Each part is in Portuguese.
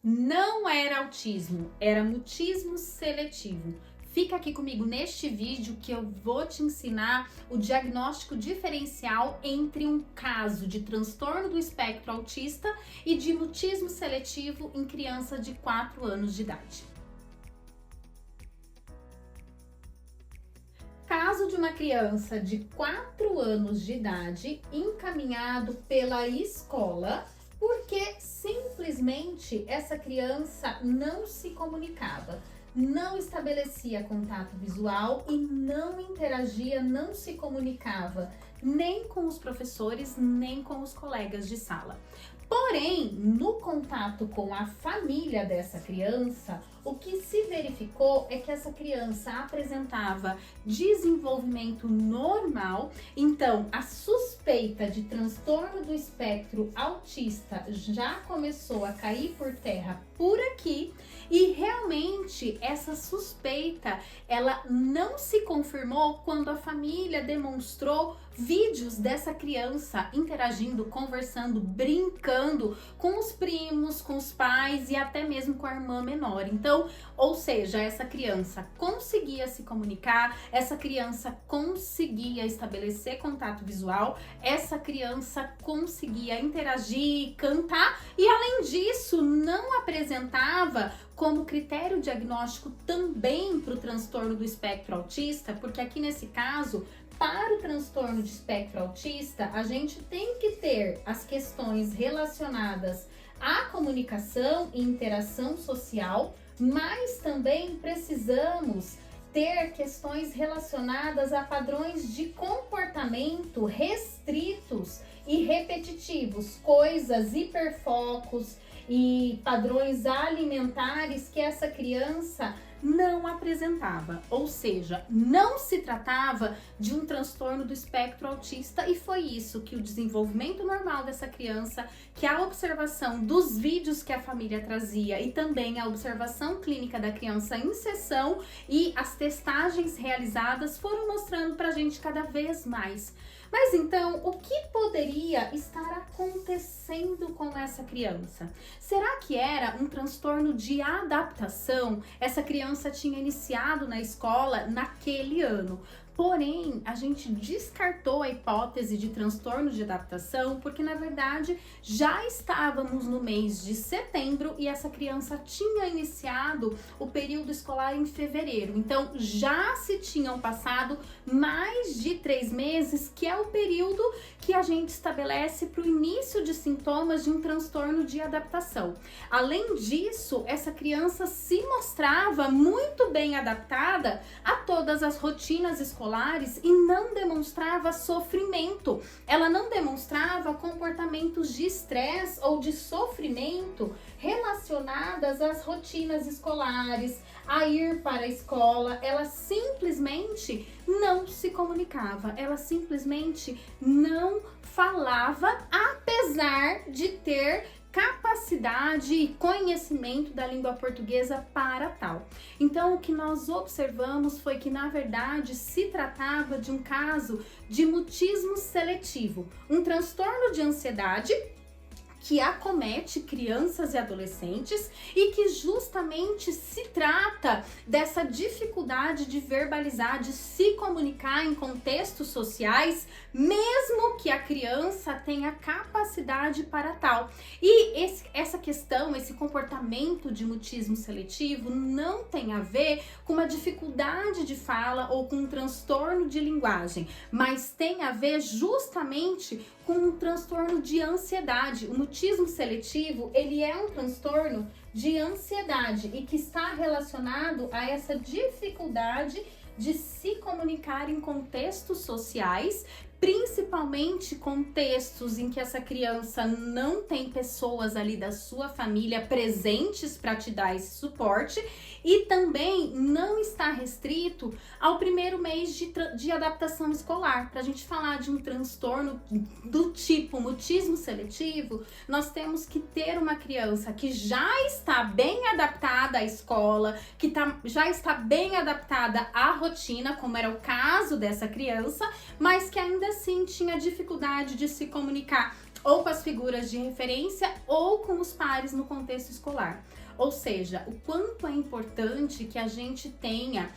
Não era autismo, era mutismo seletivo. Fica aqui comigo neste vídeo que eu vou te ensinar o diagnóstico diferencial entre um caso de transtorno do espectro autista e de mutismo seletivo em criança de 4 anos de idade. Caso de uma criança de 4 anos de idade encaminhado pela escola porque simplesmente essa criança não se comunicava, não estabelecia contato visual e não interagia, não se comunicava nem com os professores, nem com os colegas de sala. Porém, no contato com a família dessa criança, o que se verificou é que essa criança apresentava desenvolvimento normal. Então, a suspeita de transtorno do espectro autista já começou a cair por terra por aqui, e realmente essa suspeita ela não se confirmou quando a família demonstrou vídeos dessa criança interagindo, conversando, brincando com os primos, com os pais e até mesmo com a irmã menor. Então, ou seja, essa criança conseguia se comunicar, essa criança conseguia estabelecer contato visual, essa criança conseguia interagir, cantar e, além disso, não apresentava como critério diagnóstico também para o transtorno do espectro autista, porque aqui nesse caso, para o transtorno de espectro autista, a gente tem que ter as questões relacionadas à comunicação e interação social, mas também precisamos ter questões relacionadas a padrões de comportamento restritos e repetitivos, coisas, hiperfocos e padrões alimentares que essa criança não apresentava, ou seja, não se tratava de um transtorno do espectro autista, e foi isso que o desenvolvimento normal dessa criança, que a observação dos vídeos que a família trazia e também a observação clínica da criança em sessão e as testagens realizadas foram mostrando pra gente cada vez mais. Mas então, o que poderia estar acontecendo com essa criança? Será que era um transtorno de adaptação? Essa criança tinha iniciado na escola naquele ano. Porém, a gente descartou a hipótese de transtorno de adaptação porque, na verdade, já estávamos no mês de setembro e essa criança tinha iniciado o período escolar em fevereiro. Então, já se tinham passado mais de 3 meses, que é o período que a gente estabelece para o início de sintomas de um transtorno de adaptação. Além disso, essa criança se mostrava muito bem adaptada a todas as rotinas escolares e não demonstrava sofrimento. Ela não demonstrava comportamentos de estresse ou de sofrimento relacionadas às rotinas escolares, a ir para a escola. Ela simplesmente não se comunicava, ela simplesmente não falava, apesar de ter capacidade e conhecimento da língua portuguesa para tal. Então, o que nós observamos foi que, na verdade, se tratava de um caso de mutismo seletivo, um transtorno de ansiedade que acomete crianças e adolescentes e que justamente se trata dessa dificuldade de verbalizar, de se comunicar em contextos sociais, mesmo que a criança tenha capacidade para tal. E essa questão, esse comportamento de mutismo seletivo não tem a ver com uma dificuldade de fala ou com um transtorno de linguagem, mas tem a ver justamente com um transtorno de ansiedade. O mutismo seletivo, ele é um transtorno de ansiedade e que está relacionado a essa dificuldade de se comunicar em contextos sociais, principalmente contextos em que essa criança não tem pessoas ali da sua família presentes para te dar esse suporte, e também não está restrito ao primeiro mês de adaptação escolar. Para a gente falar de um transtorno do tipo mutismo seletivo, nós temos que ter uma criança que já está bem adaptada à escola, que já está bem adaptada à rotina, como era o caso dessa criança, mas que ainda assim tinha dificuldade de se comunicar ou com as figuras de referência, ou com os pares no contexto escolar. Ou seja, o quanto é importante que a gente tenha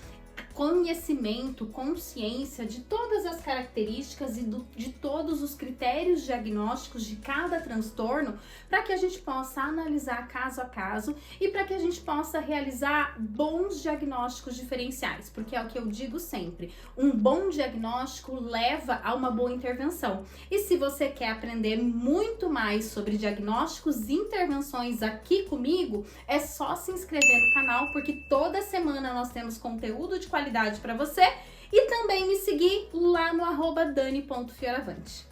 conhecimento, consciência de todas as características e de todos os critérios diagnósticos de cada transtorno, para que a gente possa analisar caso a caso e para que a gente possa realizar bons diagnósticos diferenciais, porque é o que eu digo sempre, um bom diagnóstico leva a uma boa intervenção. E se você quer aprender muito mais sobre diagnósticos e intervenções aqui comigo, é só se inscrever no canal, porque toda semana nós temos conteúdo de qualidade para você, e também me seguir lá no @dani.fioravante.